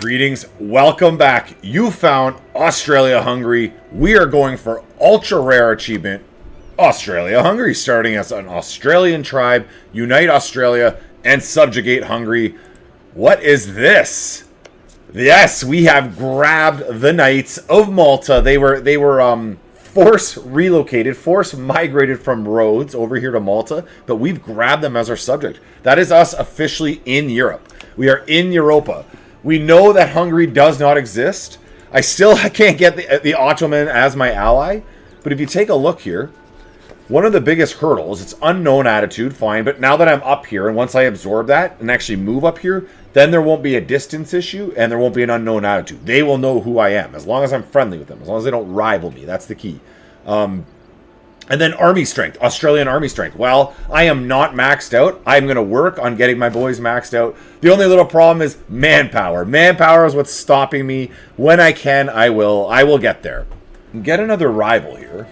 Greetings, welcome back. You found Australia-Hungary. We are going for ultra rare achievement, Australia-Hungary, starting as an Australian tribe, unite Australia and subjugate Hungary. What is this? Yes, we have grabbed the Knights of Malta. They were force relocated, force migrated from Rhodes over here to Malta, but we've grabbed them as our subject. That is us officially in Europe. We are in Europa. We know that Hungary does not exist. I still can't get the Ottoman as my ally, but if you take a look here, one of the biggest hurdles, it's unknown attitude, fine, but now that I'm up here, and once I absorb that and actually move up here, then there won't be a distance issue, and there won't be an unknown attitude. They will know who I am, as long as I'm friendly with them, as long as they don't rival me. That's the key. And then army strength, Australian army strength. Well, I am not maxed out. I'm going to work on getting my boys maxed out. The only little problem is manpower. Manpower is what's stopping me. When I can, I will get there. Get another rival here.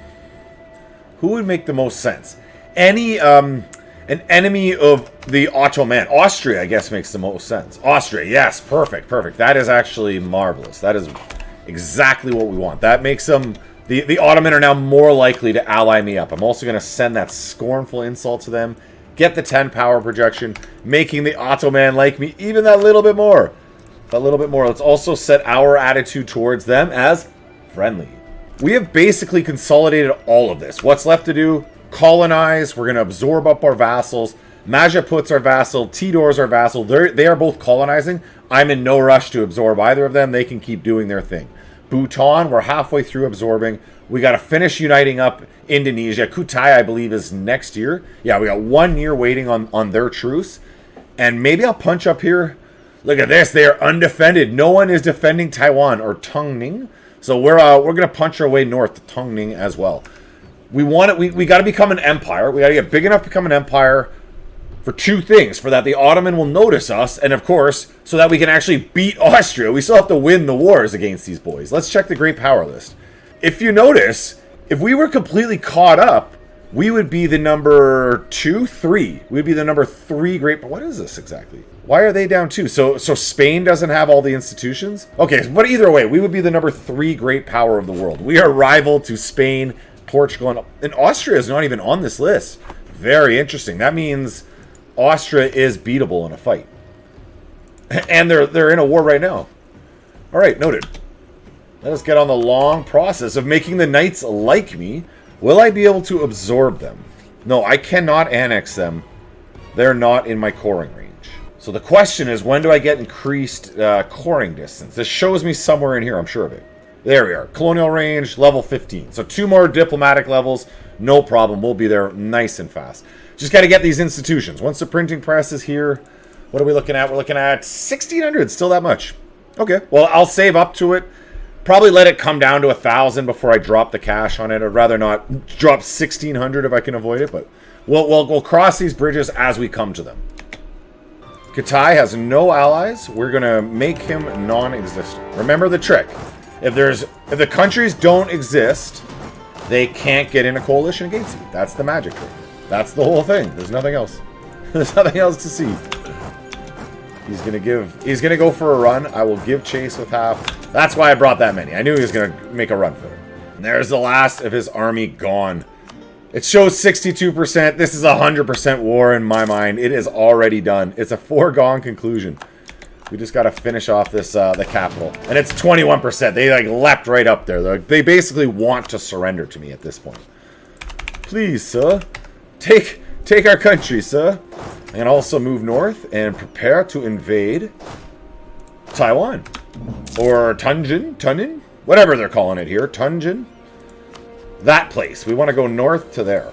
Who would make the most sense? An enemy of the Ottoman. Austria, I guess, makes the most sense. Austria, yes, perfect. That is actually marvelous. That is exactly what we want. That makes them... The Ottoman are now more likely to ally me up. I'm also going to send that scornful insult to them. Get the 10 power projection, making the Ottoman like me even that little bit more. Let's also set our attitude towards them as friendly. We have basically consolidated all of this. What's left to do? Colonize. We're going to absorb up our vassals. Majaput's our vassal. Tidor's our vassal. They are both colonizing. I'm in no rush to absorb either of them. They can keep doing their thing. Bhutan, we're halfway through absorbing. We got to finish uniting up Indonesia. Kutai, I believe, is next year. Yeah, we got 1 year waiting on their truce. And maybe I'll punch up here. Look at this. They are undefended. No one is defending Taiwan or Tongning. So we're going to punch our way north to Tongning as well. We got to become an empire. We got to get big enough to become an empire for two things. For that the Ottoman will notice us, and of course, so that we can actually beat Austria. We still have to win the wars against these boys. Let's check the Great Power list. If you notice, if we were completely caught up, we would be the number 2, 3. We'd be the number 3 great... What is this exactly? Why are they down 2? So Spain doesn't have all the institutions? Okay, but either way, we would be the number 3 great power of the world. We are rival to Spain, Portugal, and Austria is not even on this list. Very interesting. That means Austria is beatable in a fight. And they're in a war right now. All right, noted. Let us get on the long process of making the Knights like me. Will I be able to absorb them? No, I cannot annex them. They're not in my coring range. So the question is, when do I get increased coring distance? This shows me somewhere in here, I'm sure of it. There we are. Colonial range, level 15. So 2 more diplomatic levels. No problem. We'll be there nice and fast. Just got to get these institutions. Once the printing press is here, what are we looking at? We're looking at 1,600. Still that much. Okay. Well, I'll save up to it. Probably let it come down to 1,000 before I drop the cash on it. I'd rather not drop 1,600 if I can avoid it. But we'll cross these bridges as we come to them. Kutai has no allies. We're going to make him non-existent. Remember the trick. If the countries don't exist, they can't get in a coalition against you. That's the magic trick. That's the whole thing. There's nothing else. There's nothing else to see. He's gonna go for a run. I will give chase with half. That's why I brought that many. I knew he was gonna make a run for it. And there's the last of his army gone. It shows 62%. This is 100% war in my mind. It is already done. It's a foregone conclusion. We just got to finish off this the capital. And it's 21%. They like leapt right up there. They basically want to surrender to me at this point. Please, sir. Take our country, sir. And also move north and prepare to invade Taiwan. Or Tunjin? Whatever they're calling it here. Tunjin. That place. We want to go north to there.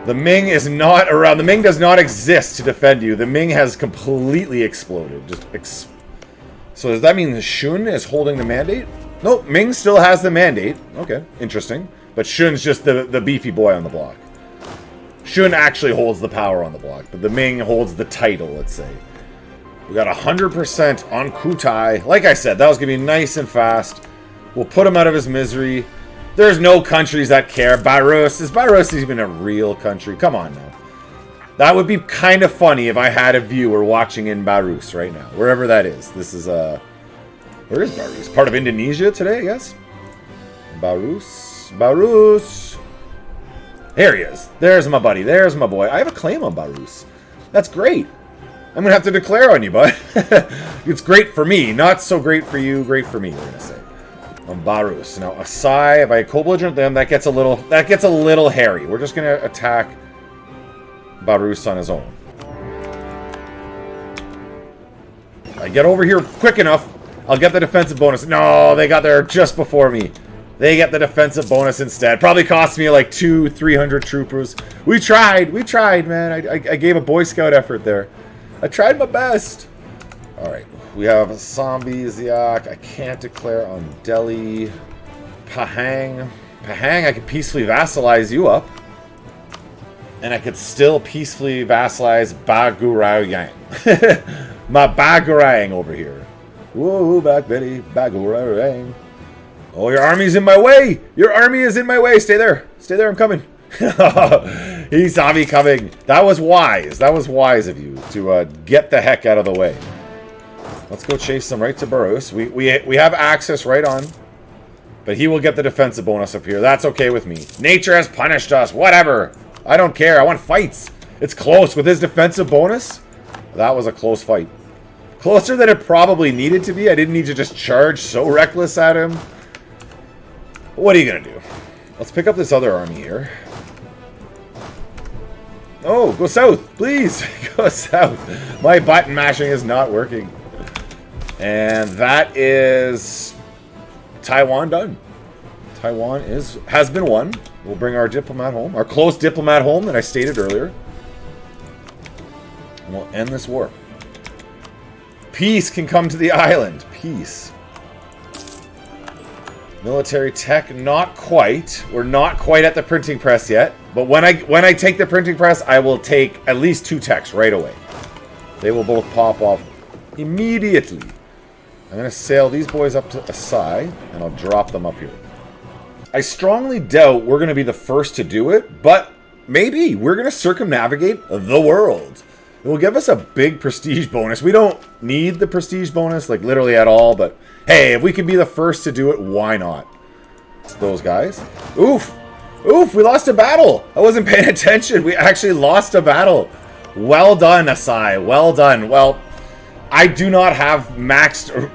The Ming is not around. The Ming does not exist to defend you. The Ming has completely exploded. So does that mean the Shun is holding the mandate? Nope, Ming still has the mandate. Okay, interesting. But Shun's just the beefy boy on the block. Shun actually holds the power on the block, but the Ming holds the title, let's say. We got 100% on Kutai. Like I said, that was going to be nice and fast. We'll put him out of his misery. There's no countries that care. Is Belarus even a real country? Come on now. That would be kind of funny if I had a viewer watching in Barus right now. Wherever that is. This is, where is Barus? Part of Indonesia today, I guess? Barus. There he is. There's my buddy. There's my boy. I have a claim on Barus. That's great. I'm going to have to declare on you, bud. It's great for me. Not so great for you. Great for me, we're going to say. On Barus. Now, Asai, if I co-belligerent them, that gets a little hairy. We're just going to attack Barus on his own. I get over here quick enough, I'll get the defensive bonus. No, they got there just before me. They get the defensive bonus instead. Probably cost me like 200-300 troopers. We tried, man. I gave a Boy Scout effort there. I tried my best. Alright, we have Zombies, Yak. I can't declare on Delhi. Pahang. Pahang, I could peacefully vassalize you up. And I could still peacefully vassalize Bagurayang. My Bagurayang over here. Whoa, back Betty, Bagurayang. Oh, your army's in my way! Your army is in my way! Stay there! Stay there, I'm coming! He saw me coming! That was wise. That was wise of you to get the heck out of the way. Let's go chase them right to Barus. We have access right on. But he will get the defensive bonus up here. That's okay with me. Nature has punished us. Whatever. I don't care. I want fights. It's close. With his defensive bonus, that was a close fight. Closer than it probably needed to be. I didn't need to just charge so reckless at him. What are you going to do? Let's pick up this other army here. Oh, go south, please. Go south. My button mashing is not working. And that is Taiwan done. Taiwan has been won. We'll bring our diplomat home. Our close diplomat home that I stated earlier. And we'll end this war. Peace can come to the island. Peace. Military tech, not quite. We're not quite at the printing press yet. But when I take the printing press, I will take at least 2 techs right away. They will both pop off immediately. I'm going to sail these boys up to Asai, and I'll drop them up here. I strongly doubt we're going to be the first to do it, but maybe. We're going to circumnavigate the world. It will give us a big prestige bonus. We don't need the prestige bonus, like literally at all, but hey, if we can be the first to do it, why not? It's those guys. Oof! Oof, we lost a battle! I wasn't paying attention. We actually lost a battle. Well done, Asai. Well done. Well, I do not have maxed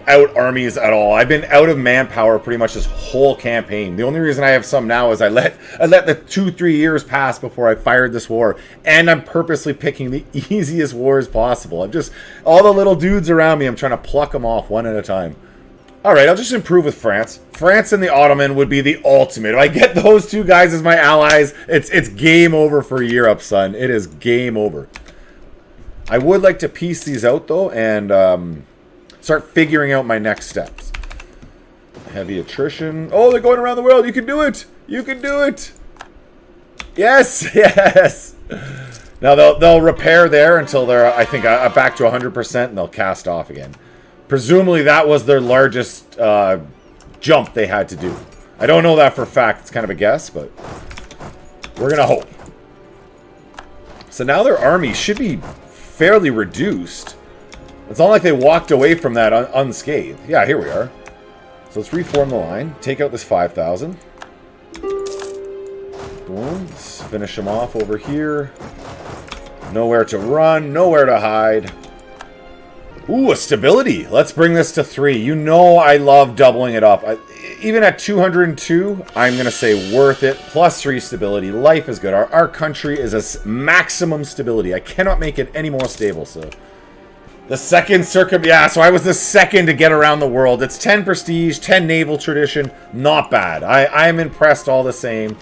out armies at all. I've been out of manpower pretty much this whole campaign. The only reason I have some now is I let the 2-3 years pass before I fired this war, and I'm purposely picking the easiest wars possible. I'm just all the little dudes around me. I'm trying to pluck them off one at a time. All right, I'll just improve with France. France and the Ottoman would be the ultimate. If I get those 2 guys as my allies, it's game over for Europe, son. It is game over. I would like to piece these out though, and start figuring out my next steps. Heavy attrition. Oh, they're going around the world. You can do it. You can do it. Yes, yes. Now they'll repair there until they're, I think, back to 100%, and they'll cast off again. Presumably that was their largest jump they had to do. I don't know that for a fact. It's kind of a guess, but we're gonna hope. So now their army should be fairly reduced. It's not like they walked away from that unscathed. Yeah, here we are. So let's reform the line. Take out this 5,000. Boom. Let's finish them off over here. Nowhere to run. Nowhere to hide. Ooh, a stability. Let's bring this to 3. You know I love doubling it up. Even at 202, I'm going to say worth it. Plus 3 stability. Life is good. Our country is a maximum stability. I cannot make it any more stable, so... The second yeah, so I was the second to get around the world. It's 10 prestige, 10 naval tradition. Not bad. I'm impressed all the same.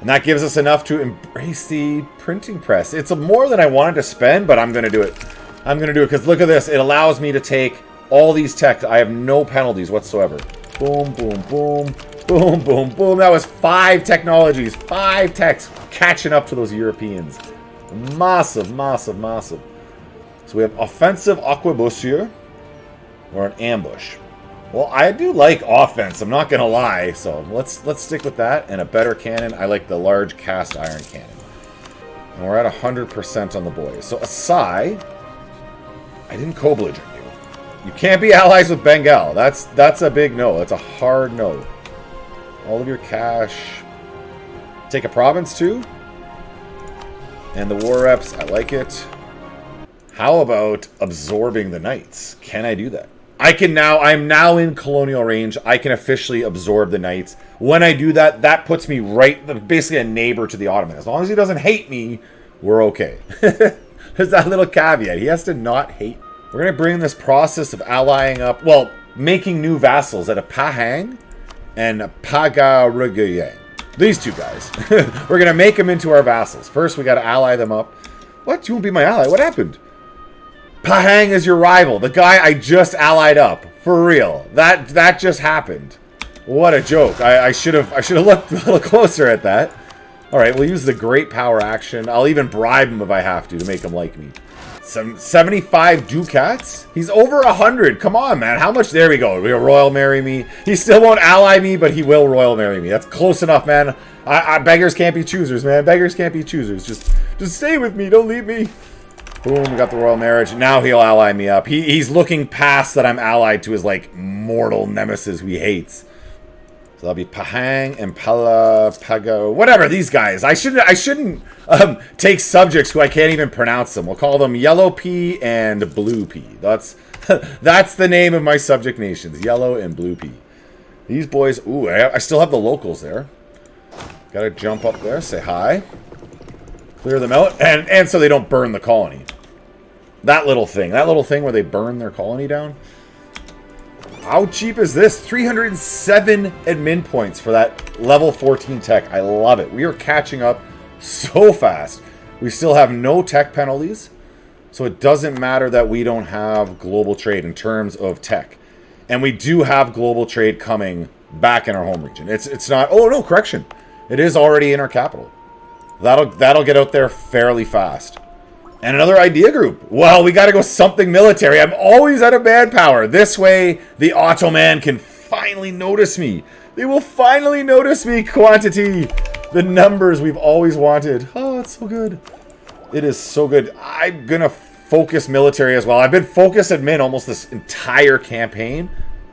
And that gives us enough to embrace the printing press. It's more than I wanted to spend, but I'm going to do it. I'm going to do it because look at this. It allows me to take all these techs. I have no penalties whatsoever. Boom, boom, boom. Boom, boom, boom. That was 5 technologies. 5 techs catching up to those Europeans. Massive, massive, massive. So we have offensive arquebusure or an ambush. Well, I do like offense, I'm not going to lie. So let's stick with that and a better cannon. I like the large cast iron cannon. And we're at 100% on the boys. So Asai, I didn't co-belligerent you. You can't be allies with Bengal. That's a big no. That's a hard no. All of your cash. Take a province too. And the war reps, I like it. How about absorbing the knights? Can I do that? I can now, I'm now in colonial range. I can officially absorb the knights. When I do that, that puts me right, basically a neighbor to the Ottoman. As long as he doesn't hate me, we're okay. There's that little caveat. He has to not hate. We're going to bring this process of allying up, well, making new vassals at a Pahang and a Pagaruguyang. These two guys. We're going to make them into our vassals. First, we got to ally them up. What? You won't be my ally? What happened? Pahang is your rival. The guy I just allied up. For real. That just happened. What a joke. I should have looked a little closer at that. Alright, we'll use the great power action. I'll even bribe him if I have to make him like me. Some 75 ducats? He's over 100. Come on, man. How much? There we go. He'll royal marry me. He still won't ally me, but he will royal marry me. That's close enough, man. Beggars can't be choosers, man. Beggars can't be choosers. Just stay with me. Don't leave me. Boom, we got the royal marriage. Now he'll ally me up. He's looking past that I'm allied to his, like, mortal nemesis who he hates. So that'll be Pahang and Pago, whatever, these guys. I shouldn't take subjects who I can't even pronounce them. We'll call them Yellow Pea and Blue Pea. That's the name of my subject nations, Yellow and Blue Pea. These boys, ooh, I still have the locals there. Gotta jump up there, say hi. Clear them out, and so they don't burn the colony. That little thing where they burn their colony down. How cheap is this? 307 admin points for that level 14 tech. I love it. We are catching up so fast. We still have no tech penalties, so it doesn't matter that we don't have global trade in terms of tech. And we do have global trade coming back in our home region. It's not, oh no, correction. It is already in our capital. That'll get out there fairly fast. And another idea group. Well, we got to go something military. I'm always out of manpower. This way, the Ottoman can finally notice me. They will finally notice me. Quantity. The numbers we've always wanted. Oh, it's so good. It is so good. I'm going to focus military as well. I've been focused admin almost this entire campaign.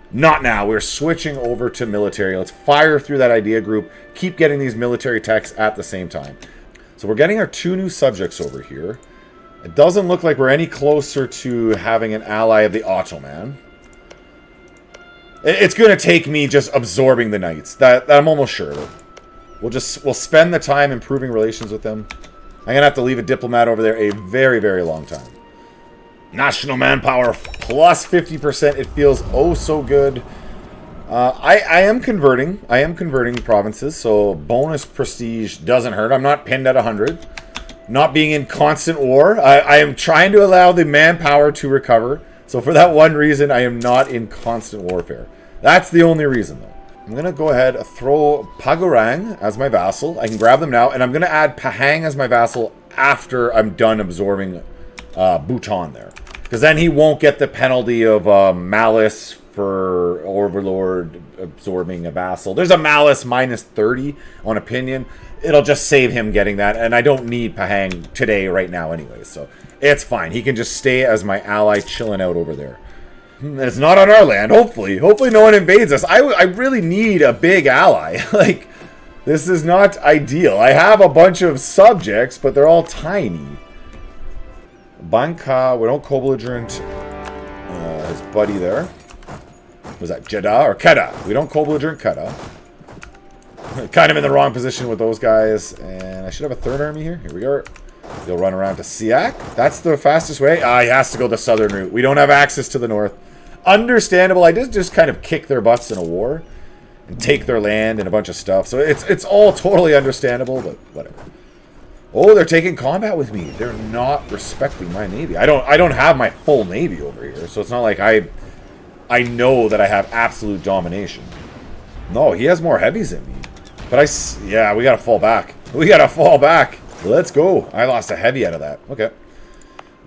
Not now. We're switching over to military. Let's fire through that idea group. Keep getting these military techs at the same time. So we're getting our 2 new subjects over here. It doesn't look like we're any closer to having an ally of the Ottoman. It's going to take me just absorbing the knights. That I'm almost sure. We'll spend the time improving relations with them. I'm going to have to leave a diplomat over there a very, very long time. National manpower plus 50%. It feels oh so good. I am converting. I am converting provinces, so bonus prestige doesn't hurt. I'm not pinned at 100. Not being in constant war. I am trying to allow the manpower to recover. So for that one reason, I am not in constant warfare. That's the only reason, though. I'm going to go ahead and throw Pagurang as my vassal. I can grab them now. And I'm going to add Pahang as my vassal after I'm done absorbing Bhutan there. Because then he won't get the penalty of malice for overlord absorbing a vassal. There's a malice minus 30 on opinion. It'll just save him getting that, and I don't need Pahang today right now anyway, so it's fine. He can just stay as my ally chilling out over there. It's not on our land, hopefully. Hopefully no one invades us. I really need a big ally. Like, this is not ideal. I have a bunch of subjects, but they're all tiny. Banka, we don't co-belligerent his buddy there. Was that Jeddah or Kedah? We don't co-belligerent Kedah. Kind of in the wrong position with those guys. And I should have a third army here. Here we go. He'll run around to Siak. That's the fastest way. He has to go the southern route. We don't have access to the north. Understandable. I did just kind of kick their butts in a war. And take their land and a bunch of stuff. So it's all totally understandable, but whatever. Oh, they're taking combat with me. They're not respecting my navy. I don't have my full navy over here. So it's not like I know that I have absolute domination. No, he has more heavies than me. But yeah, we gotta fall back. We gotta fall back. Let's go. I lost a heavy out of that. Okay.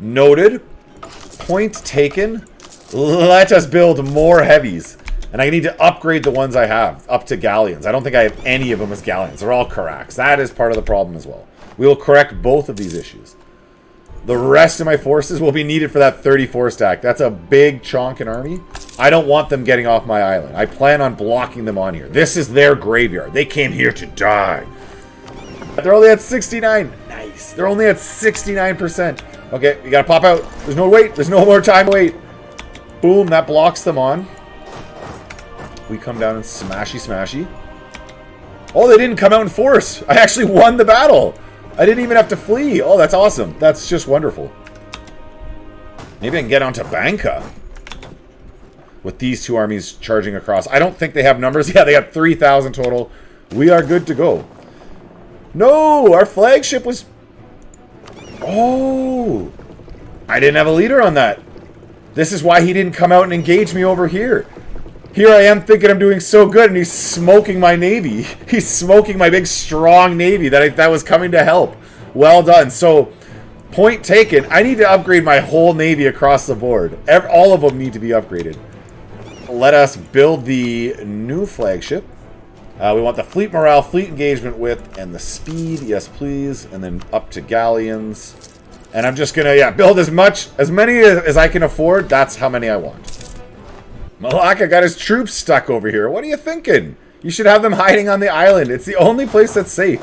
Noted. Point taken. Let us build more heavies. And I need to upgrade the ones I have up to galleons. I don't think I have any of them as galleons. They're all Carracks. That is part of the problem as well. We will correct both of these issues. The rest of my forces will be needed for that 34 stack. That's a big chonkin army. I don't want them getting off my island. I plan on blocking them on here. This is their graveyard. They came here to die. They're only at 69. Nice. They're only at 69%. Okay, you gotta pop out. There's no wait. There's no more time to wait. Boom, that blocks them on. We come down and smashy smashy. Oh, they didn't come out in force. I actually won the battle. I didn't even have to flee. Oh, that's awesome. That's just wonderful. Maybe I can get onto Banka with these two armies charging across. I don't think they have numbers. Yeah, they got 3,000 total. We are good to go. No, our flagship was... Oh, I didn't have a leader on that. This is why he didn't come out and engage me over here. Here I am thinking I'm doing so good, and he's smoking my navy. He's smoking my big, strong navy that was coming to help. Well done. So, point taken. I need to upgrade my whole navy across the board. All of them need to be upgraded. Let us build the new flagship. We want the fleet morale, fleet engagement width, and the speed. Yes, please. And then up to galleons. And I'm just going to, build as many as I can afford. That's how many I want. Malacca got his troops stuck over here. What are you thinking? You should have them hiding on the island. It's the only place that's safe.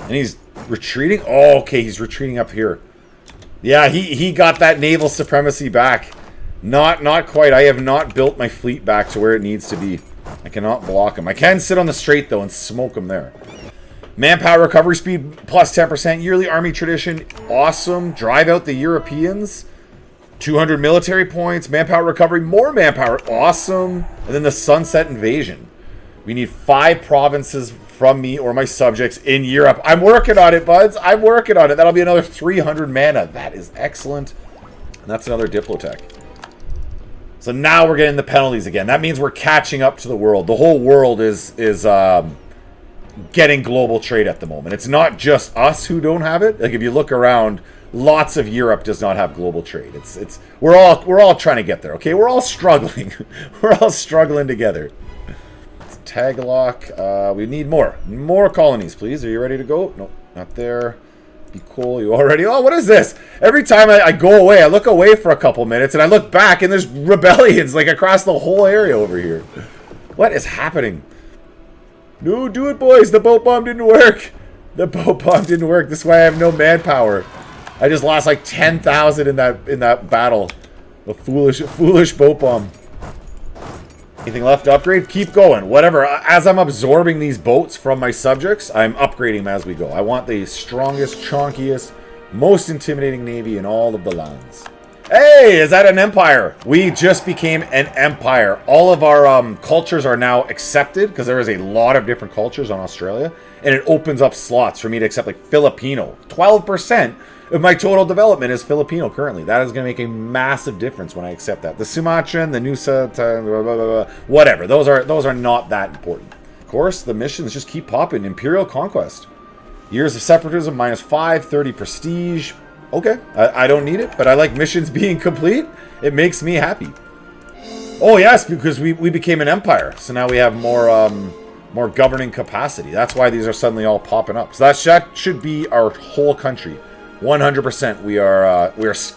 And he's retreating. Oh, okay, he's retreating up here. Yeah, he got that naval supremacy back. Not quite. I have not built my fleet back to where it needs to be. I cannot block him. I can sit on the strait, though, and smoke him there. Manpower recovery speed plus 10%. Yearly army tradition. Awesome. Drive out the Europeans. 200 military points, manpower recovery, more manpower, awesome. And then the sunset invasion. We need 5 provinces from me or my subjects in Europe. I'm working on it, buds. I'm working on it. That'll be another 300 mana. That is excellent. And that's another Diplotech. So now we're getting the penalties again. That means we're catching up to the world. The whole world is getting global trade at the moment. It's not just us who don't have it. Like if you look around, lots of Europe does not have global trade. We're all trying to get there, okay? We're all struggling. We're all struggling together. It's tag lock. We need more colonies, please. Are you ready to go? No, not there. Be cool. You already? Oh, what is this? Every time I go away, I look away for a couple minutes, and I look back, and there's rebellions like across the whole area over here. What is happening? No, do it, boys. The boat bomb didn't work. The boat bomb didn't work. This is why I have no manpower. I just lost like 10,000 in that battle. The foolish boat bomb. Anything left to upgrade? Keep going. Whatever. As I'm absorbing these boats from my subjects, I'm upgrading them as we go. I want the strongest, chonkiest, most intimidating navy in all of the lands. Hey, is that an empire? We just became an empire. All of our cultures are now accepted because there is a lot of different cultures on Australia, and it opens up slots for me to accept like Filipino. 12% of my total development is Filipino currently. That is going to make a massive difference when I accept that. The Sumatran, the Nusa, blah, blah, blah, whatever. Those are not that important. Of course, the missions just keep popping. Imperial Conquest. Years of Separatism, -5, 30 prestige. Okay, I don't need it, but I like missions being complete. It makes me happy. Oh yes, because we became an empire. So now we have more governing capacity. That's why these are suddenly all popping up. So that should be our whole country. 100%. We are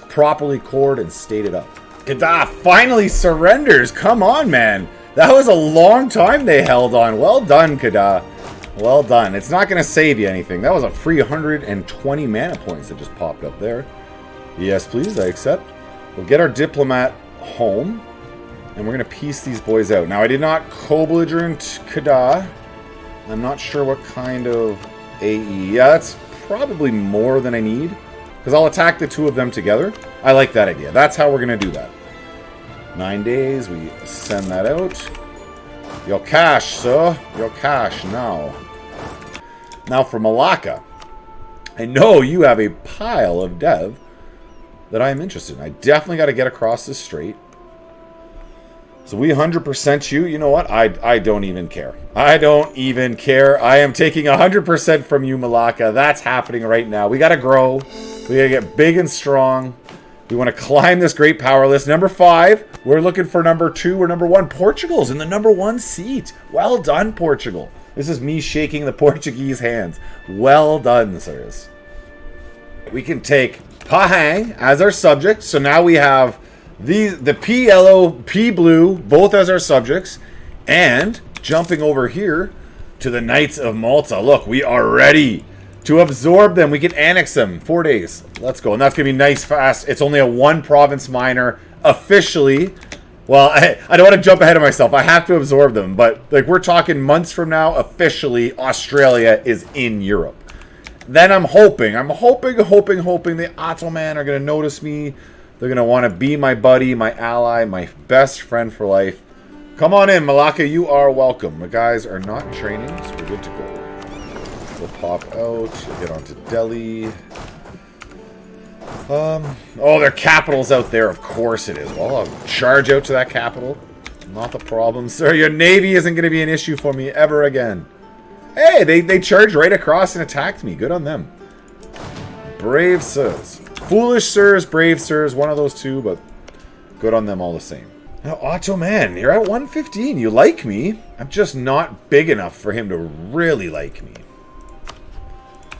properly cored and stated up. Kedah finally surrenders. Come on, man. That was a long time they held on. Well done, Kedah. Well done. It's not going to save you anything. That was a free 120 mana points that just popped up there. Yes, please. I accept. We'll get our diplomat home, and we're going to piece these boys out. Now, I did not co-belligerent Kedah. I'm not sure what kind of AE. Yeah, that's probably more than I need, because I'll attack the two of them together. I like that idea. That's how we're going to do that. 9 days. We send that out. Your cash, sir. Your cash now. Now for Malacca. I know you have a pile of dev that I am interested in. I definitely got to get across this strait. So we 100% you. You know what? I don't even care. I don't even care. I am taking 100% from you, Malacca. That's happening right now. We got to grow. We got to get big and strong. We want to climb this great power list. Number 5. We're looking for number 2 or number 1. Portugal's in the number 1 seat. Well done, Portugal. This is me shaking the Portuguese hands. Well done, sirs. We can take Pahang as our subject. So now we have the P yellow, P blue, both as our subjects. And jumping over here to the Knights of Malta. Look, we are ready to absorb them. We can annex them. 4 days. Let's go. And that's going to be nice fast. It's only a 1 province minor officially. Well, I don't want to jump ahead of myself. I have to absorb them. But like we're talking months from now, officially, Australia is in Europe. Then I'm hoping the Ottoman are going to notice me. They're going to want to be my buddy, my ally, my best friend for life. Come on in, Malacca. You are welcome. The guys are not training, so we're good to go. We'll pop out. You'll get onto Delhi. Oh, their capital's out there. Of course it is. Well, I'll charge out to that capital. Not the problem, sir. Your navy isn't going to be an issue for me ever again. Hey, they charged right across and attacked me. Good on them. Brave sirs. Foolish sirs, brave sirs. One of those two, but good on them all the same. Now, Ottoman, you're at 115. You like me. I'm just not big enough for him to really like me.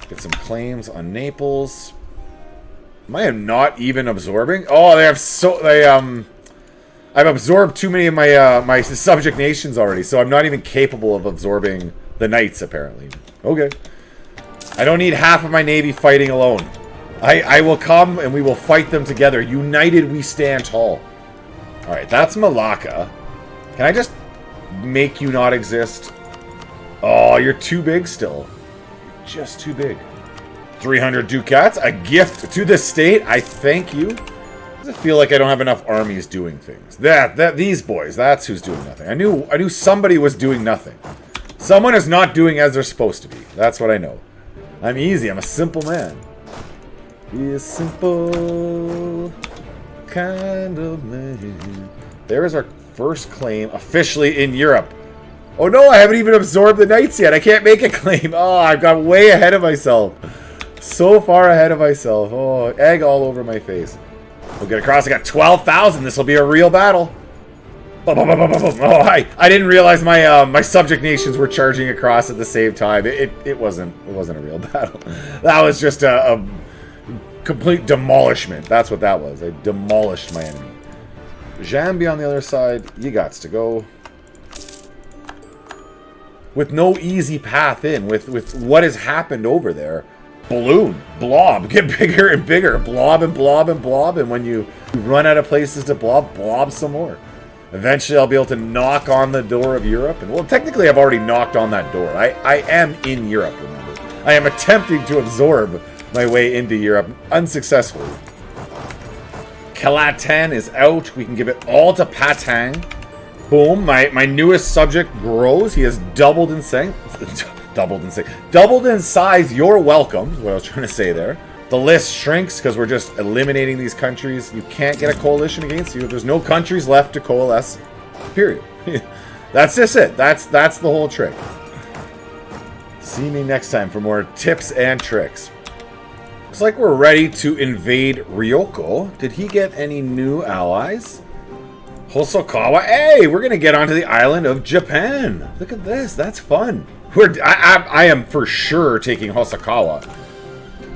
Get some claims on Naples. Am I not even absorbing? Oh, they have I've absorbed too many of my my subject nations already, so I'm not even capable of absorbing the knights, apparently. Okay. I don't need half of my navy fighting alone. I will come and we will fight them together. United we stand tall. Alright, that's Malacca. Can I just make you not exist? Oh, you're too big still. Just too big. 300 ducats, a gift to the state. I thank you. Does it feel like I don't have enough armies doing things? These boys, that's who's doing nothing. I knew somebody was doing nothing. Someone is not doing as they're supposed to be. That's what I know. I'm easy. I'm a simple man. Be a simple kind of man. There is our first claim officially in Europe. Oh no, I haven't even absorbed the knights yet. I can't make a claim. Oh, I've got way ahead of myself. So far ahead of myself. Oh, egg all over my face. We'll get across. I got 12,000. This will be a real battle. Oh, I didn't realize my my subject nations were charging across at the same time. It wasn't a real battle. That was just a complete demolishment. That's what that was. I demolished my enemy. Jambi on the other side. You gots to go. With no easy path in. With what has happened over there. Balloon, blob, get bigger and bigger. Blob and blob and blob. And when you run out of places to blob some more. Eventually, I'll be able to knock on the door of Europe. And, well, technically, I've already knocked on that door. I am in Europe, remember. I am attempting to absorb my way into Europe unsuccessfully. Kalatan is out. We can give it all to Patang. Boom. My newest subject grows. He has doubled in strength. Doubled in size. You're welcome, is what I was trying to say there. The list shrinks because we're just eliminating these countries. You can't get a coalition against you. There's no countries left to coalesce. Period. That's just it. That's the whole trick. See me next time for more tips and tricks. Looks like we're ready to invade Ryoko. Did he get any new allies? Hosokawa. Hey, we're going to get onto the island of Japan. Look at this. That's fun. I am for sure taking Hosokawa.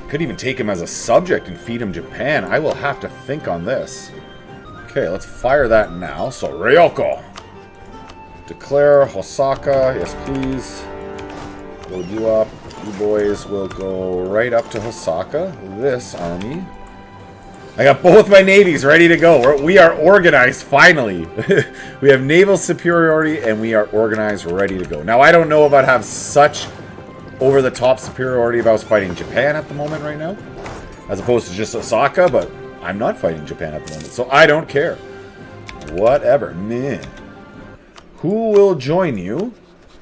Could even take him as a subject and feed him Japan. I will have to think on this. Okay, let's fire that now. So, Ryoko. Declare Hosaka. Yes, please. Load you up. You boys will go right up to Hosaka. This army. I got both my navies ready to go. We are organized, finally. We have naval superiority, and we are organized, ready to go. Now, I don't know if I'd have such over-the-top superiority if I was fighting Japan at the moment right now, as opposed to just Osaka, but I'm not fighting Japan at the moment, so I don't care. Whatever. Meh. Who will join you?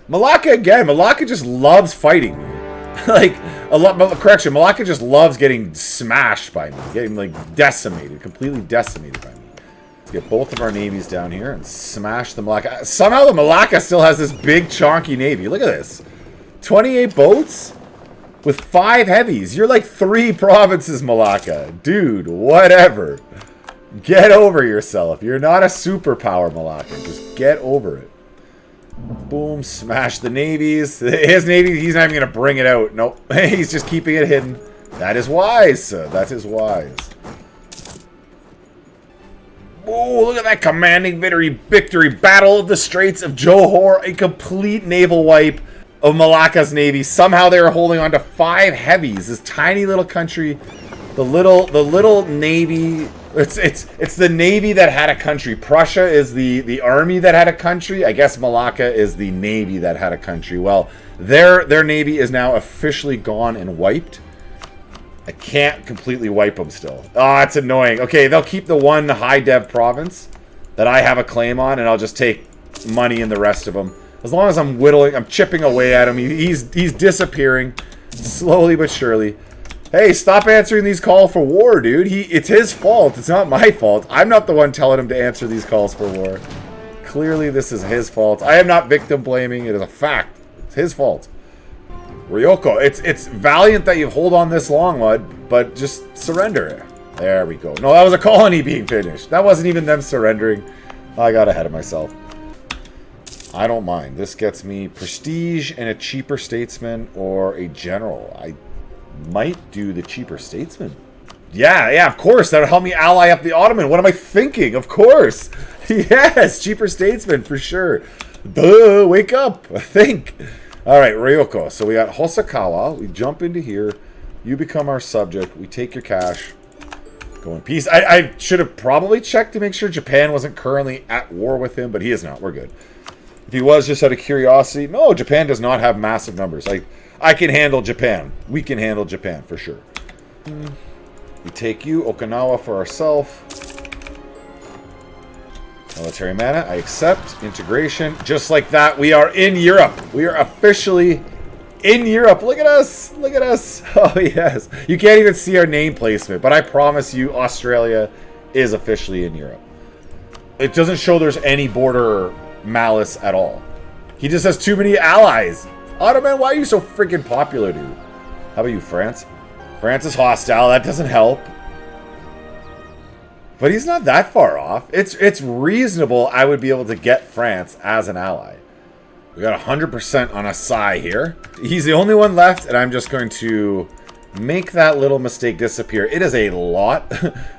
Malacca again. Malacca just loves fighting me. Like, correction, Malacca just loves getting smashed by me, getting, like, decimated, completely decimated by me. Let's get both of our navies down here and smash the Malacca. Somehow the Malacca still has this big, chonky navy. Look at this. 28 boats with 5 heavies. You're like 3 provinces, Malacca. Dude, whatever. Get over yourself. You're not a superpower, Malacca. Just get over it. Boom, smash the navies. His navy, he's not even going to bring it out. Nope. He's just keeping it hidden. That is wise, sir. That is wise. Oh, look at that commanding victory. Battle of the Straits of Johor. A complete naval wipe of Malacca's navy. Somehow they are holding on to 5 heavies. This tiny little country. The little navy. It's the navy that had a country. Prussia is the army that had a country. I guess Malacca is the navy that had a country. Well, their navy is now officially gone and wiped. I can't completely wipe them still. Oh, it's annoying. Okay, they'll keep the one high dev province that I have a claim on, and I'll just take money in the rest of them. As long as I'm chipping away at him. He's disappearing slowly but surely. Hey, stop answering these calls for war, dude. It's his fault. It's not my fault. I'm not the one telling him to answer these calls for war. Clearly, this is his fault. I am not victim blaming. It is a fact. It's his fault. Ryoko, it's valiant that you hold on this long, Mud, but just surrender it. There we go. No, that was a colony being finished. That wasn't even them surrendering. I got ahead of myself. I don't mind. This gets me prestige and a cheaper statesman or a general. I might do the cheaper statesman. Yeah, of course. That'll help me ally up the Ottoman. What am I thinking? Of course. Yes, cheaper statesman for sure. Duh, wake up. Think. All right, Ryoko. So we got Hosokawa. We jump into here. You become our subject. We take your cash. Go in peace. I should have probably checked to make sure Japan wasn't currently at war with him, but he is not. We're good. If he was, just out of curiosity, no, Japan does not have massive numbers. I can handle Japan. We can handle Japan for sure. We take you, Okinawa, for ourselves. Military mana, I accept. Integration. Just like that, we are in Europe. We are officially in Europe. Look at us. Look at us. Oh, yes. You can't even see our name placement, but I promise you, Australia is officially in Europe. It doesn't show there's any border malice at all. He just has too many allies. Ottoman, why are you so freaking popular, dude? How about you, France? France is hostile. That doesn't help. But he's not that far off. It's reasonable I would be able to get France as an ally. We got 100% on Asai here. He's the only one left, and I'm just going to make that little mistake disappear. It is a lot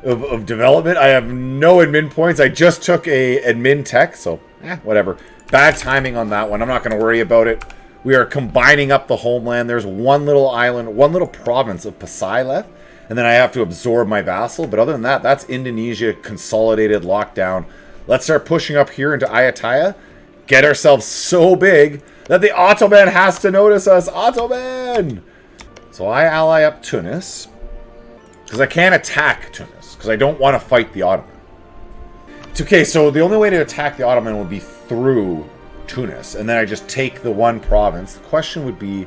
of development. I have no admin points. I just took a admin tech, so whatever. Bad timing on that one. I'm not going to worry about it. We are combining up the homeland. There's one little island, one little province of Pasai left. And then I have to absorb my vassal. But other than that, that's Indonesia consolidated, lockdown. Let's start pushing up here into Ayutthaya. Get ourselves so big that the Ottoman has to notice us. Ottoman! So I ally up Tunis. Because I can't attack Tunis. Because I don't want to fight the Ottoman. It's okay, so the only way to attack the Ottoman would be through Tunis. And then I just take the one province. The question would be,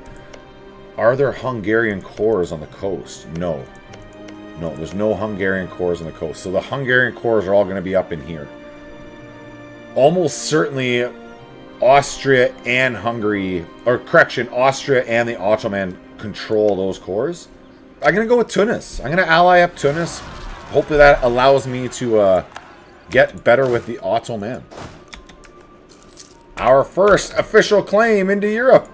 are there Hungarian cores on the coast? No. No, there's no Hungarian cores on the coast. So the Hungarian cores are all going to be up in here. Almost certainly Austria and Hungary, or correction, Austria and the Ottoman control those cores. I'm going to go with Tunis. I'm going to ally up Tunis. Hopefully that allows me to get better with the Ottoman. Our first official claim into Europe.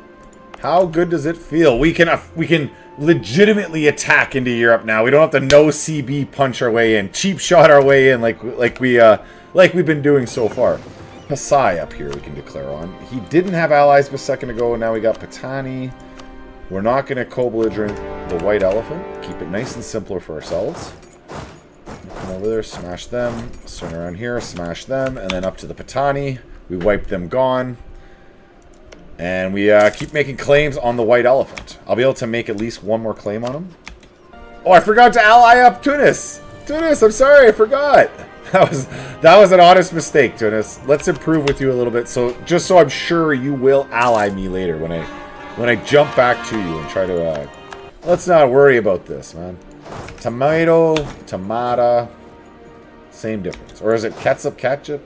How good does it feel? We can legitimately attack into Europe now. We don't have to no CB punch our way in, cheap shot our way in like we've been doing so far. Pasai up here we can declare on. He didn't have allies a second ago, and now we got Patani. We're not going to co-belligerent the white elephant. Keep it nice and simpler for ourselves. Come over there, smash them. Swing around here, smash them, and then up to the Patani. We wipe them gone. And we keep making claims on the white elephant. I'll be able to make at least one more claim on him. Oh, I forgot to ally up Tunis. Tunis, I'm sorry, I forgot. That was an honest mistake, Tunis. Let's improve with you a little bit, so just so I'm sure you will ally me later when I jump back to you and try to. Let's not worry about this, man. Tomato, same difference, or is it ketchup?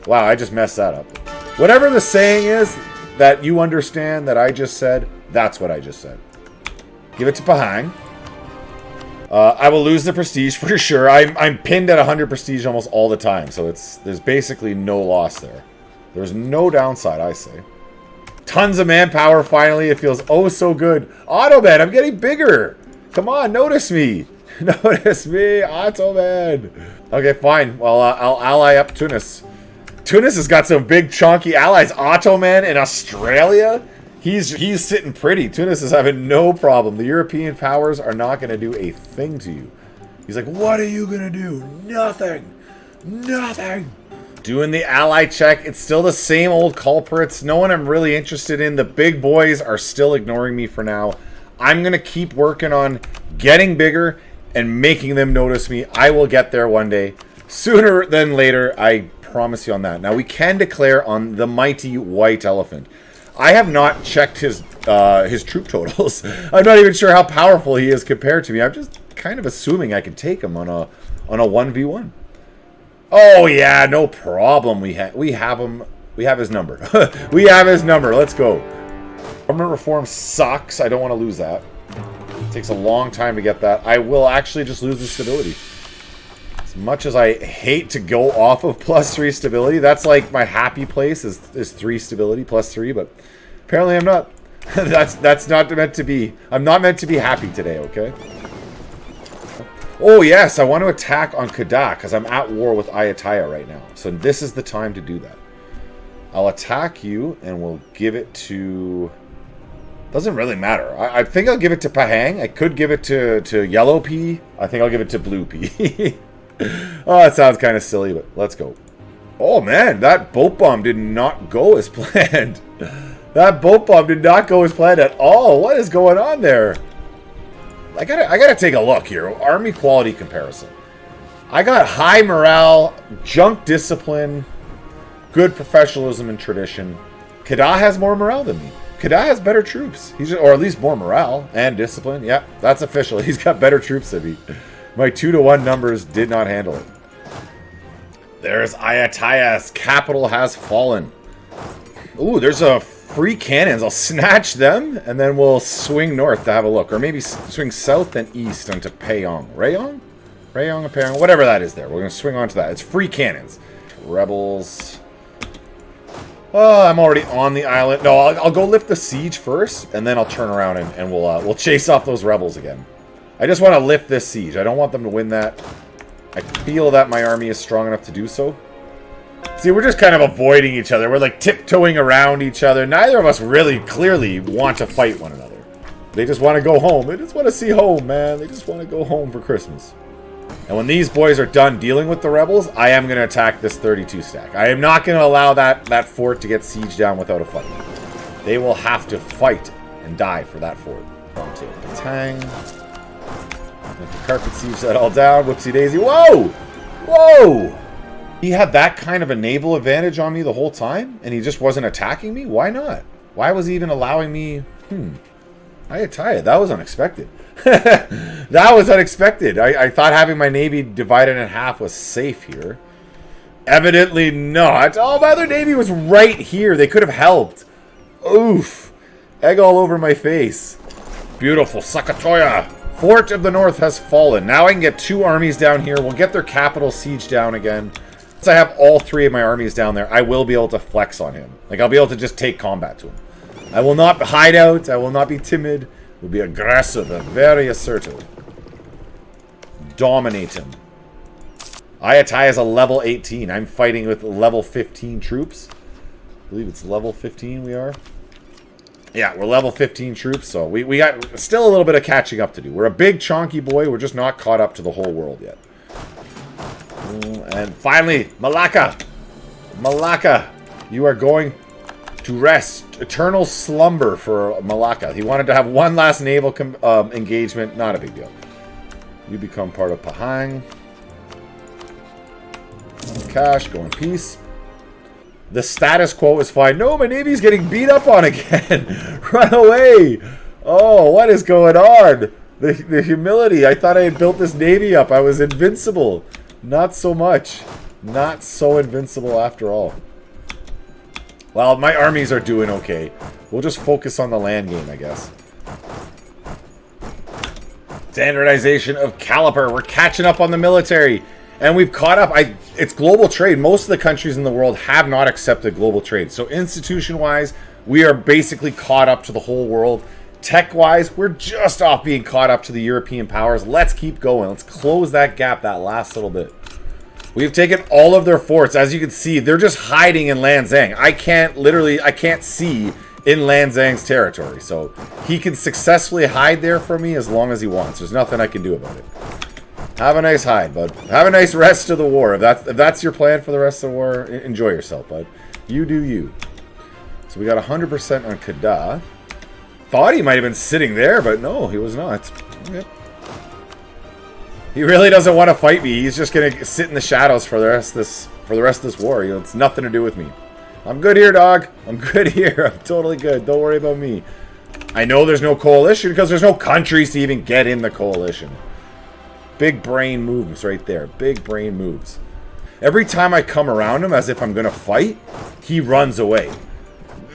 Wow, I just messed that up. Whatever the saying is that you understand that I just said, that's what I just said. Give it to Pahang. I will lose the prestige for sure. I'm pinned at 100 prestige almost all the time, so there's basically no loss there. There's no downside, I say. Tons of manpower, finally. It feels oh so good. Ottoman, I'm getting bigger. Come on, notice me. Notice me, Ottoman. Okay, fine. Well, I'll ally up Tunis. Tunis has got some big chunky allies. Ottoman in Australia? He's sitting pretty. Tunis is having no problem. The European powers are not going to do a thing to you. He's like, what are you going to do? Nothing. Nothing. Doing the ally check. It's still the same old culprits. No one I'm really interested in. The big boys are still ignoring me for now. I'm going to keep working on getting bigger and making them notice me. I will get there one day. Sooner than later, I promise you on that. Now, we can declare on the mighty white elephant. I have not checked his troop totals. I'm not even sure how powerful he is compared to me. I'm just kind of assuming I can take him on a 1v1. Oh yeah, no problem. We have him. We have his number. We have his number. Let's go. Government reform sucks. I don't want to lose that. It takes a long time to get that. I will actually just lose the stability. As much as I hate to go off of +3 stability, that's like my happy place is 3 stability, +3, but apparently I'm not. that's not meant to be. I'm not meant to be happy today, okay? Oh yes, I want to attack on Kedah because I'm at war with Ayutthaya right now. So this is the time to do that. I'll attack you and we'll give it to... Doesn't really matter. I think I'll give it to Pahang. I could give it to Yellow Pea. I think I'll give it to Blue Pea. Oh, that sounds kind of silly, but let's go. Oh man, that boat bomb did not go as planned. That boat bomb did not go as planned at all. What is going on there? I gotta take a look here. Army quality comparison. I got high morale, junk discipline, good professionalism and tradition. Kedah has more morale than me. Kedah has better troops. Or at least more morale and discipline. Yeah, that's official. He's got better troops than me. My 2-to-1 numbers did not handle it. There's Ayutthaya's capital has fallen. Ooh, there's a free cannons. I'll snatch them and then we'll swing north to have a look. Or maybe swing south and east onto Payong. Rayong? Rayong or Payong? Whatever that is there. We're going to swing onto that. It's free cannons. Rebels. Oh, I'm already on the island. No, I'll go lift the siege first, and then I'll turn around and we'll chase off those rebels again. I just want to lift this siege. I don't want them to win that. I feel that my army is strong enough to do so. See, we're just kind of avoiding each other. We're like tiptoeing around each other. Neither of us really clearly want to fight one another. They just want to go home. They just want to see home, man. They just want to go home for Christmas. And when these boys are done dealing with the rebels, I am going to attack this 32 stack. I am not going to allow that fort to get sieged down without a fight. They will have to fight and die for that fort. Onto Patang. Let the carpet siege that all down. Whoopsie daisy. Whoa! Whoa! He had that kind of a naval advantage on me the whole time, and he just wasn't attacking me? Why not? Why was he even allowing me... Ayutthaya, that was unexpected. That was unexpected. I thought having my navy divided in half was safe here. Evidently not. Oh, my other navy was right here. They could have helped. Oof. Egg all over my face. Beautiful. Sakatoya. Fort of the North has fallen. Now I can get 2 armies down here. We'll get their capital siege down again. Since I have all 3 of my armies down there, I will be able to flex on him. Like, I'll be able to just take combat to him. I will not hide out. I will not be timid. We'll be aggressive and very assertive. Dominate him. Ayutthaya is a level 18. I'm fighting with level 15 troops. I believe it's level 15 we are. Yeah, we're level 15 troops, so we got still a little bit of catching up to do. We're a big chonky boy. We're just not caught up to the whole world yet. And finally, Malacca. Malacca, you are going to rest. Eternal slumber for Malacca. He wanted to have one last naval engagement. Not a big deal. You become part of Pahang. Cash, go in peace. The status quo is fine. No, my navy's getting beat up on again. Run away. Oh, what is going on? The humility. I thought I had built this navy up. I was invincible. Not so much. Not so invincible after all. Well, my armies are doing okay. We'll just focus on the land game, I guess. Standardization of caliber. We're catching up on the military. And we've caught up. It's global trade. Most of the countries in the world have not accepted global trade. So institution-wise, we are basically caught up to the whole world. Tech-wise, we're just off being caught up to the European powers. Let's keep going. Let's close that gap that last little bit. We've taken all of their forts. As you can see, they're just hiding in Lanzang. I can't see in Lanzang's territory. So he can successfully hide there for me as long as he wants. There's nothing I can do about it. Have a nice hide, bud. Have a nice rest of the war. If that's your plan for the rest of the war, enjoy yourself, bud. You do you. So we got 100% on Kedah. Thought he might have been sitting there, but no, he was not. Okay. He really doesn't want to fight me. He's just gonna sit in the shadows for the rest of this war. You know, it's nothing to do with me. I'm good here, dog. I'm good here. I'm totally good. Don't worry about me. I know there's no coalition because there's no countries to even get in the coalition. Big brain moves right there. Big brain moves. Every time I come around him as if I'm gonna fight, he runs away.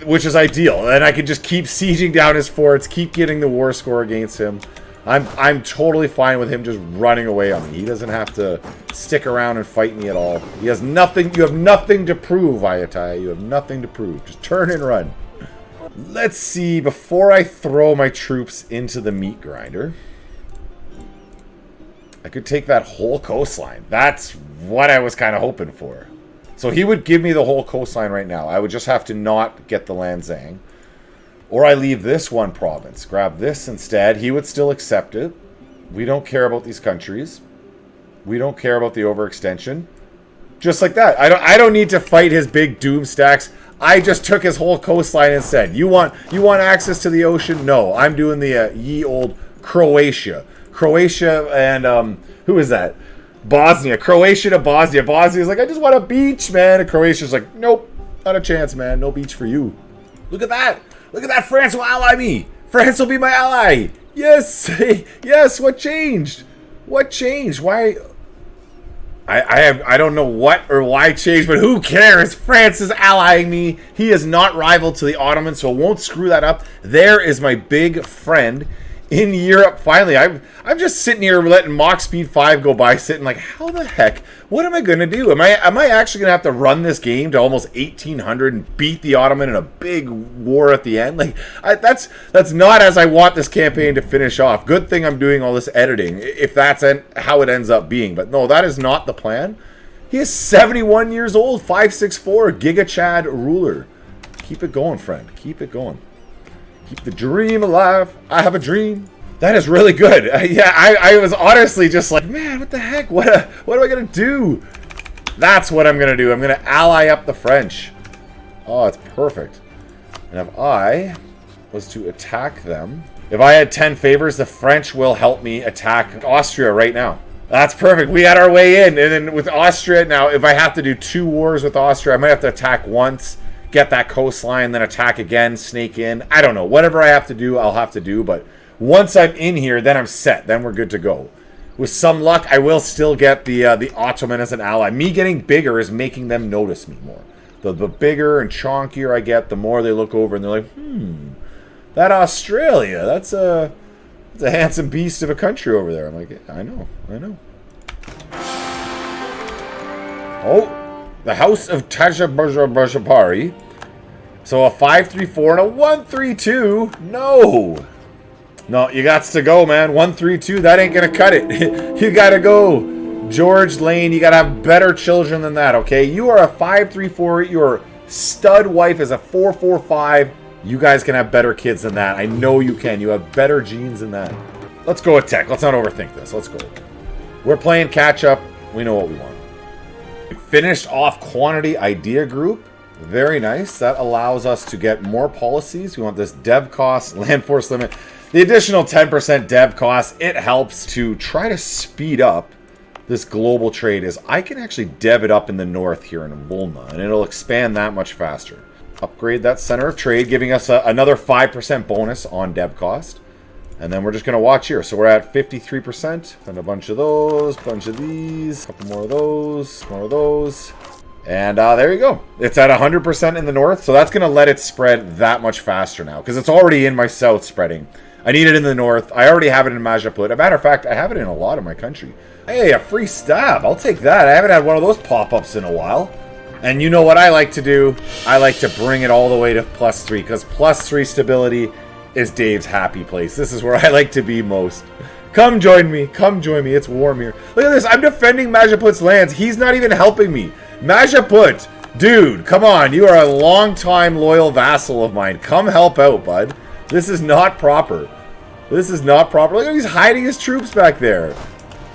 Which is ideal. And I can just keep sieging down his forts, keep getting the war score against him. I'm totally fine with him just running away on me. He doesn't have to stick around and fight me at all. He has nothing. You have nothing to prove, Ayutthaya. You have nothing to prove. Just turn and run. Let's see. Before I throw my troops into the meat grinder, I could take that whole coastline. That's what I was kind of hoping for. So he would give me the whole coastline right now. I would just have to not get the Lanzang. Or I leave this one province. Grab this instead. He would still accept it. We don't care about these countries. We don't care about the overextension. Just like that. I don't need to fight his big doom stacks. I just took his whole coastline and said, you want access to the ocean? No, I'm doing the ye old Croatia. Croatia and who is that? Bosnia. Croatia to Bosnia. Bosnia's like, I just want a beach, man. And Croatia's like, nope, not a chance, man. No beach for you. Look at that. Look at that. France will ally me. France will be my ally. Yes. Yes. What changed? What changed? Why? I don't know what or why changed, but who cares? France is allying me. He is not rival to the Ottomans, so I won't screw that up. There is my big friend in Europe. Finally, I'm just sitting here letting Mach Speed 5 go by, sitting like, how the heck? What am I going to do? Am I actually going to have to run this game to almost 1800 and beat the Ottoman in a big war at the end? Like, that's not as I want this campaign to finish off. Good thing I'm doing all this editing, if that's how it ends up being. But no, that is not the plan. He is 71 years old, 564, Giga Chad ruler. Keep it going, friend. Keep it going. Keep the dream alive. I have a dream. That is really good. I was honestly just like, man, what the heck? What am I going to do? That's what I'm going to do. I'm going to ally up the French. Oh, it's perfect. And if I was to attack them, if I had 10 favors, the French will help me attack Austria right now. That's perfect. We had our way in. And then with Austria, now, if I have to do 2 wars with Austria, I might have to attack once, get that coastline, then attack again, snake in. I don't know. Whatever I have to do, I'll have to do. But once I'm in here, then I'm set. Then we're good to go. With some luck, I will still get the Ottoman as an ally. Me getting bigger is making them notice me more. The bigger and chonkier I get, the more they look over and they're like, that Australia, that's a handsome beast of a country over there. I'm like, yeah, I know. Oh, the House of Tajabajapari. So a 5-3-4 and a 1-3-2. No, you got to go, man. 1-3-2, that ain't gonna cut it. You gotta go, George Lane. You gotta have better children than that, okay? You are a 5-3-4. Your stud wife is a 4-4-5. You guys can have better kids than that. I know you can. You have better genes than that. Let's go with tech. Let's not overthink this. Let's go. We're playing catch up. We know what we want. We finished off quantity idea group. Very nice. That allows us to get more policies. We want this dev cost, land force limit. The additional 10% dev cost, it helps to try to speed up this global trade. Is I can actually dev it up in the north here in Volna, and it'll expand that much faster. Upgrade that center of trade, giving us another 5% bonus on dev cost. And then we're just going to watch here. So we're at 53%. And a bunch of those, bunch of these, a couple more of those, more of those. And there you go. It's at 100% in the north. So that's going to let it spread that much faster now. Because it's already in my south spreading. I need it in the north. I already have it in Majapahit. As a matter of fact, I have it in a lot of my country. Hey, a free stab. I'll take that. I haven't had one of those pop-ups in a while. And you know what I like to do? I like to bring it all the way to +3. Because +3 stability is Dave's happy place. This is where I like to be most. Come join me. Come join me. It's warm here. Look at this. I'm defending Majaput's lands. He's not even helping me. Majaput, dude, come on. You are a long-time loyal vassal of mine. Come help out, bud. This is not proper. This is not proper. Look at he's hiding his troops back there.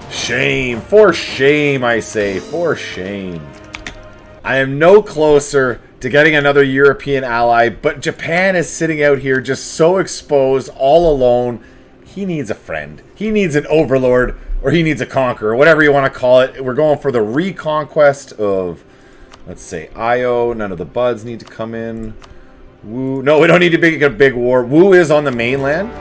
Shame. For shame, I say. For shame. I am no closer to getting another European ally, but Japan is sitting out here just so exposed, all alone. He needs a friend. He needs an overlord, or he needs a conqueror, whatever you want to call it. We're going for the reconquest of, let's say, Io. None of the buds need to come in. Wu. No, we don't need to make a big war. Wu is on the mainland,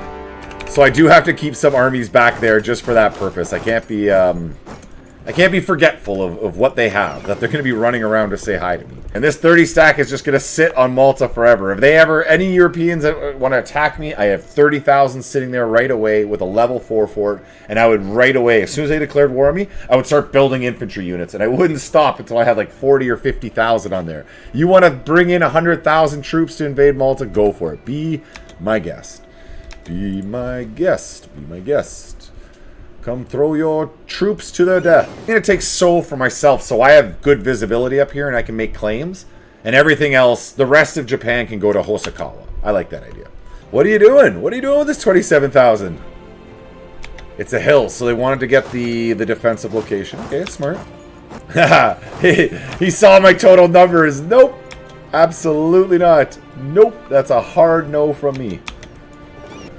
so I do have to keep some armies back there just for that purpose. I can't be forgetful of what they have, that they're going to be running around to say hi to me. And this 30 stack is just going to sit on Malta forever. If they ever, any Europeans that want to attack me, I have 30,000 sitting there right away with a level 4 fort, and I would right away, as soon as they declared war on me, I would start building infantry units, and I wouldn't stop until I had like 40 or 50,000 on there. You want to bring in 100,000 troops to invade Malta? Go for it. Be my guest. Be my guest. Be my guest. Come throw your troops to their death. I'm going to take Seoul for myself, so I have good visibility up here and I can make claims. And everything else, the rest of Japan can go to Hosokawa. I like that idea. What are you doing? What are you doing with this 27,000? It's a hill, so they wanted to get the defensive location. Okay, that's smart. he saw my total numbers. Nope. Absolutely not. Nope. That's a hard no from me.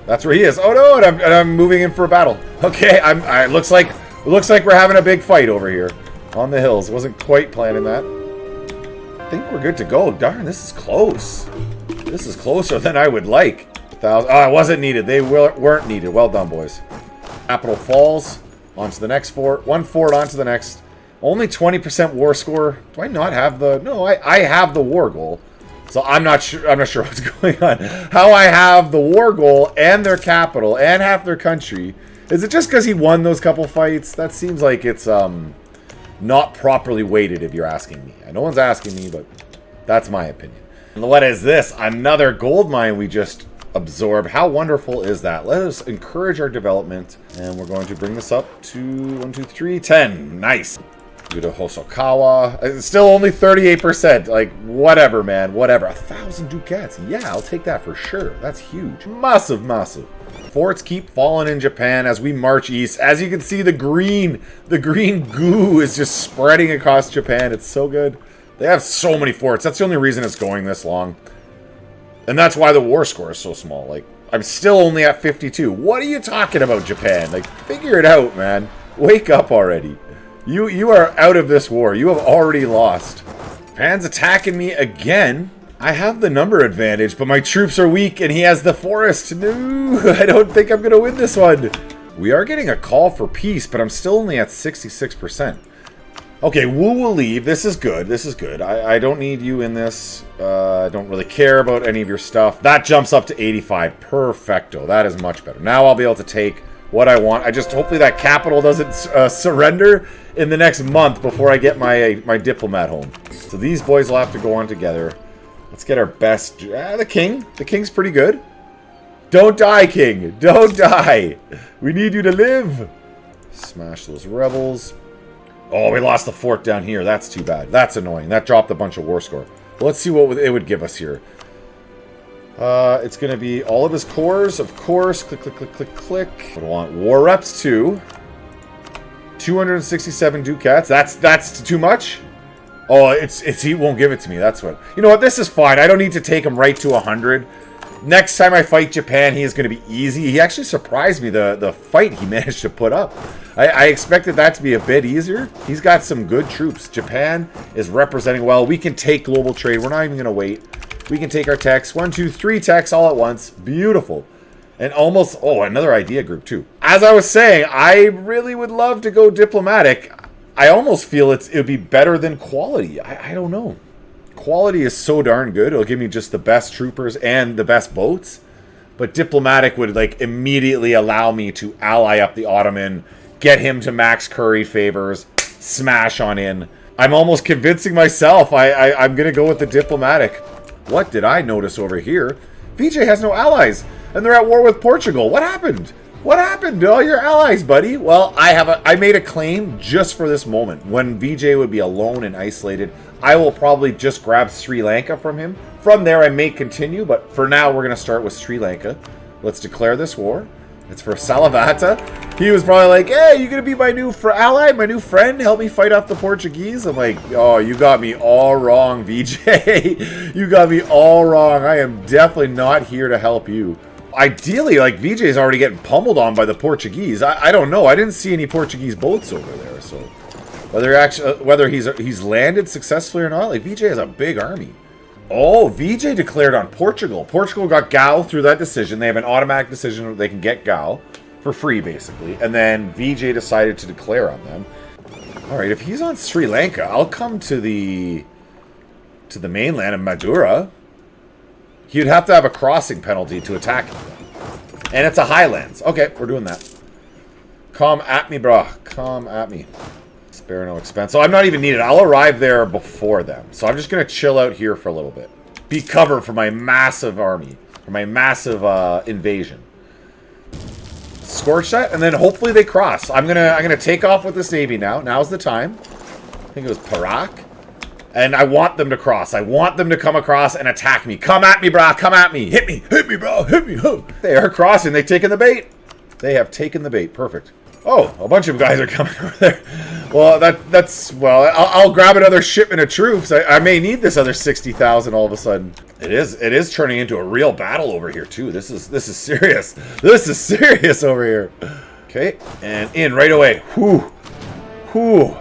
That's where he is. Oh no, and I'm moving in for a battle. Okay, it looks like we're having a big fight over here on the hills. Wasn't quite planning that. I think we're good to go. Darn, this is close. This is closer than I would like. 1,000. Oh, it wasn't needed. They weren't needed. Well done, boys. Capital falls. On to the next fort. One fort onto the next. Only 20% war score. Do I not have the... No, I have the war goal. So I'm not sure what's going on. How I have the war goal and their capital and half their country. Is it just because he won those couple fights? That seems like it's not properly weighted if you're asking me. No one's asking me, but that's my opinion. And what is this? Another gold mine we just absorbed. How wonderful is that? Let us encourage our development. And we're going to bring this up to 1, 2, 3, 10. Nice. Go to Hosokawa. It's still only 38%. Like, whatever, man. Whatever. 1,000 ducats. Yeah, I'll take that for sure. That's huge. Massive, massive. Forts keep falling in Japan as we march east. As you can see, the green goo is just spreading across Japan. It's so good. They have so many forts. That's the only reason it's going this long. And that's why the war score is so small. Like, I'm still only at 52. What are you talking about, Japan? Like, figure it out, man. Wake up already. You are out of this war. You have already lost. Japan's attacking me again. I have the number advantage, but my troops are weak, and he has the forest. No, I don't think I'm going to win this one. We are getting a call for peace, but I'm still only at 66%. Okay, Wu will leave. This is good. This is good. I don't need you in this. I don't really care about any of your stuff. That jumps up to 85. Perfecto. That is much better. Now I'll be able to take what I want. I just hopefully that capital doesn't surrender in the next month before I get my diplomat home. So these boys will have to go on together. Let's get our best. The king. The king's pretty good. Don't die, king. Don't die. We need you to live. Smash those rebels. Oh, we lost the fort down here. That's too bad. That's annoying. That dropped a bunch of war score. Well, let's see what it would give us here. It's going to be all of his cores, of course. Click, click, click, click, click. I want war reps too. 267 ducats. That's too much. Oh, he won't give it to me. That's what. You know what? This is fine. I don't need to take him right to 100. Next time I fight Japan, he is going to be easy. He actually surprised me, the fight he managed to put up. I expected that to be a bit easier. He's got some good troops. Japan is representing well. We can take global trade. We're not even going to wait. We can take our techs. 1, 2, 3 techs all at once. Beautiful. And almost... Oh, another idea group, too. As I was saying, I really would love to go diplomatic. I almost feel it would be better than quality. I don't know. Quality is so darn good. It'll give me just the best troopers and the best boats. But diplomatic would, like, immediately allow me to ally up the Ottoman, get him to max curry favors, smash on in. I'm almost convincing myself I'm going to go with the diplomatic. What did I notice over here? VJ has no allies. and they're at war with Portugal. What happened? What happened to all your allies, buddy? Well, I made a claim just for this moment. When VJ would be alone and isolated, I will probably just grab Sri Lanka from him. From there, I may continue, but for now, we're going to start with Sri Lanka. Let's declare this war. It's for Salavata. He was probably like, hey, you going to be my new ally, my new friend? Help me fight off the Portuguese? I'm like, oh, you got me all wrong, VJ. You got me all wrong. I am definitely not here to help you. Ideally, like, VJ's already getting pummeled on by the Portuguese. I don't know. I didn't see any Portuguese boats over there. So whether he's landed successfully or not, like, VJ has a big army. Oh, VJ declared on Portugal. Portugal got Gao through that decision. They have an automatic decision where they can get Gao for free, basically. And then VJ decided to declare on them. All right, if he's on Sri Lanka, I'll come to the mainland of Madura. He'd have to have a crossing penalty to attack him. And it's a highlands. Okay, we're doing that. Come at me, bro. Come at me. Spare no expense. So I'm not even needed. I'll arrive there before them. So I'm just going to chill out here for a little bit. Be covered for my massive army. For my massive invasion. Scorch that, and then hopefully they cross. I'm gonna take off with this navy now. Now's the time. I think it was Perak. And I want them to cross. I want them to come across and attack me. Come at me, bro. Come at me. Hit me. Hit me, bro. Hit me. Oh. They are crossing. They've taken the bait. They have taken the bait. Perfect. Oh, a bunch of guys are coming over there. Well, well, I'll grab another shipment of troops. I may need this other 60,000 all of a sudden. It is turning into a real battle over here too. This is serious. This is serious over here. Okay, and in right away. Whew. Whew.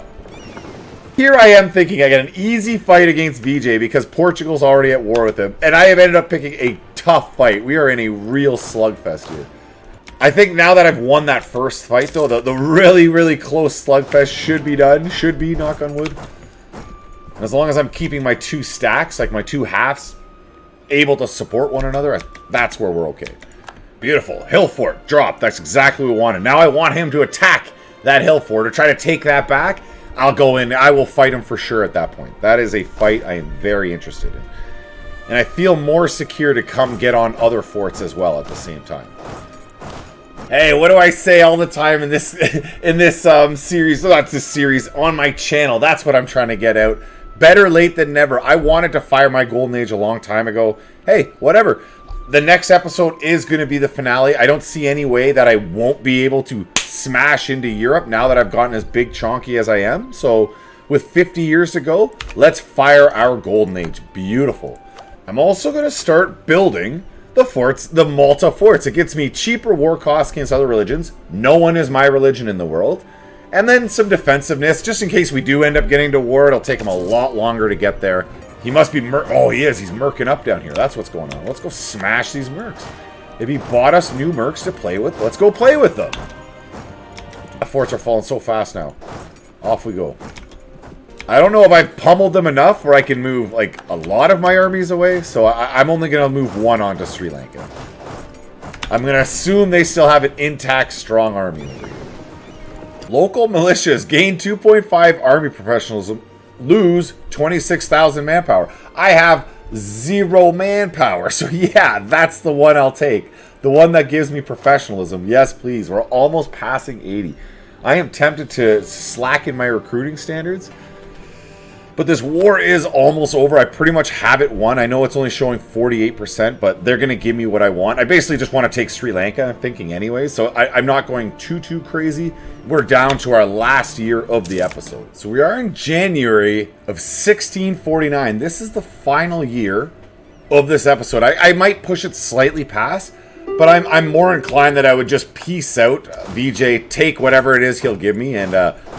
Here I am thinking I got an easy fight against VJ because Portugal's already at war with him. And I have ended up picking a tough fight. We are in a real slugfest here. I think now that I've won that first fight, though, the really, really close slugfest should be done. Should be, knock on wood. As long as I'm keeping my two stacks, like my two halves, able to support one another, that's where we're okay. Beautiful. Hill fort. Drop. That's exactly what we wanted. Now I want him to attack that hill fort or try to take that back. I'll go in. I will fight him for sure at that point. That is a fight I am very interested in. And I feel more secure to come get on other forts as well at the same time. Hey, what do I say all the time in this series? Well, not this series, on my channel. That's what I'm trying to get out. Better late than never. I wanted to fire my golden age a long time ago. Hey, whatever. The next episode is going to be the finale. I don't see any way that I won't be able to smash into Europe now that I've gotten as big chonky as I am. So with 50 years to go, let's fire our golden age. Beautiful. I'm also going to start building the forts, the Malta forts. It gets me cheaper war costs against other religions. No one is my religion in the world. And then some defensiveness, just in case we do end up getting to war. It'll take him a lot longer to get there. He must be oh, he is. He's merking up down here. That's what's going on. Let's go smash these mercs. If he bought us new mercs to play with, let's go play with them. The forts are falling so fast now. Off we go. I don't know if I've pummeled them enough where I can move, like, a lot of my armies away. So I'm only going to move one onto Sri Lanka. I'm going to assume they still have an intact, strong army over here. Local militias gain 2.5 army professionalism. Lose 26,000 manpower. I have 0 manpower. So, yeah, that's the one I'll take. The one that gives me professionalism. Yes, please. We're almost passing 80. I am tempted to slacken my recruiting standards. But this war is almost over. I pretty much have it won. I know it's only showing 48%, but they're going to give me what I want. I basically just want to take Sri Lanka, I'm thinking anyway. So I'm not going too crazy. We're down to our last year of the episode. So we are in January of 1649. This is the final year of this episode. I might push it slightly past, but I'm more inclined that I would just peace out VJ, take whatever it is he'll give me, and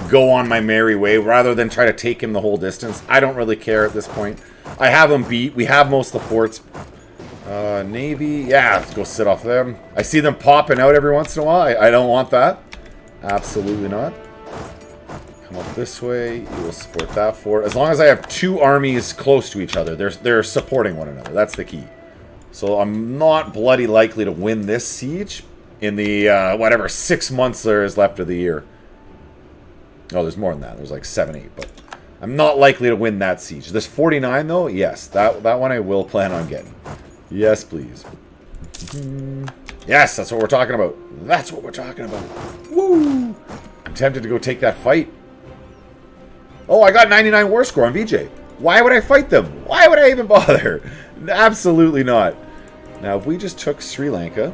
go on my merry way rather than try to take him the whole distance. I don't really care at this point. I have him beat. We have most of the forts. Navy. Yeah, let's go sit off them. I see them popping out every once in a while. I don't want that. Absolutely not. Come up this way. You will support that fort. As long as I have 2 armies close to each other, they're supporting one another. That's the key. So I'm not bloody likely to win this siege in the, whatever, 6 months there is left of the year. Oh, there's more than that. There's like 7, 8, but I'm not likely to win that siege. This 49, though, yes, that one I will plan on getting. Yes, please. Yes, that's what we're talking about. That's what we're talking about. Woo! I'm tempted to go take that fight. Oh, I got 99 war score on VJ. Why would I fight them? Why would I even bother? Absolutely not. Now, if we just took Sri Lanka,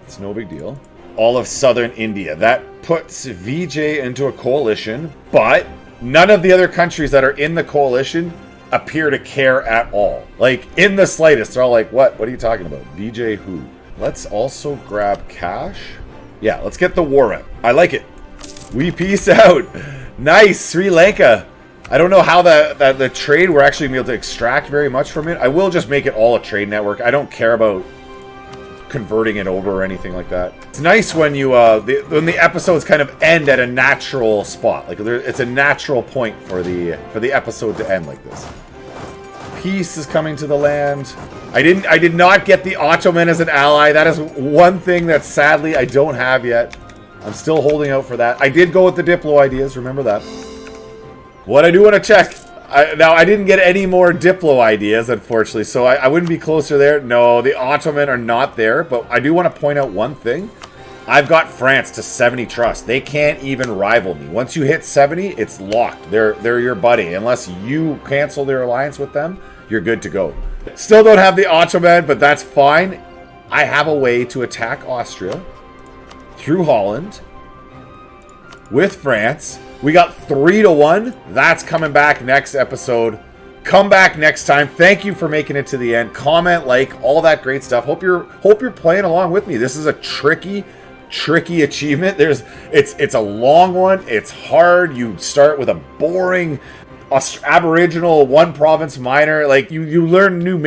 it's no big deal. All of southern India. That puts VJ into a coalition, but none of the other countries that are in the coalition appear to care at all. Like, in the slightest. They're all like, what? What are you talking about? VJ who? Let's also grab cash. Yeah, let's get the war rep. I like it. We peace out. Nice, Sri Lanka. I don't know how the trade, we're actually going to be able to extract very much from it. I will just make it all a trade network. I don't care about converting it over or anything like that. It's nice when you when the episodes kind of end at a natural spot. Like it's a natural point for the episode to end like this. Peace is coming to the land. I did not get the Ottoman as an ally. That is one thing that sadly I don't have yet. I'm still holding out for that. I did go with the Diplo ideas, remember that. What I do want to check. Now, I didn't get any more Diplo ideas, unfortunately, so I wouldn't be closer there. No, the Ottoman are not there, but I do want to point out one thing. I've got France to 70 trust. They can't even rival me. Once you hit 70, it's locked. They're your buddy. Unless you cancel their alliance with them, you're good to go. Still don't have the Ottoman, but that's fine. I have a way to attack Austria through Holland with France. We got 3-1. That's coming back next episode. Come back next time. Thank you for making it to the end. Comment, like, all that great stuff. Hope you're playing along with me. This is a tricky achievement. It's a long one. It's hard. You start with a boring Aboriginal one province minor. Like you learn new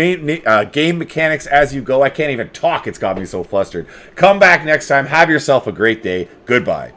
game mechanics as you go. I can't even talk. It's got me so flustered. Come back next time. Have yourself a great day. Goodbye.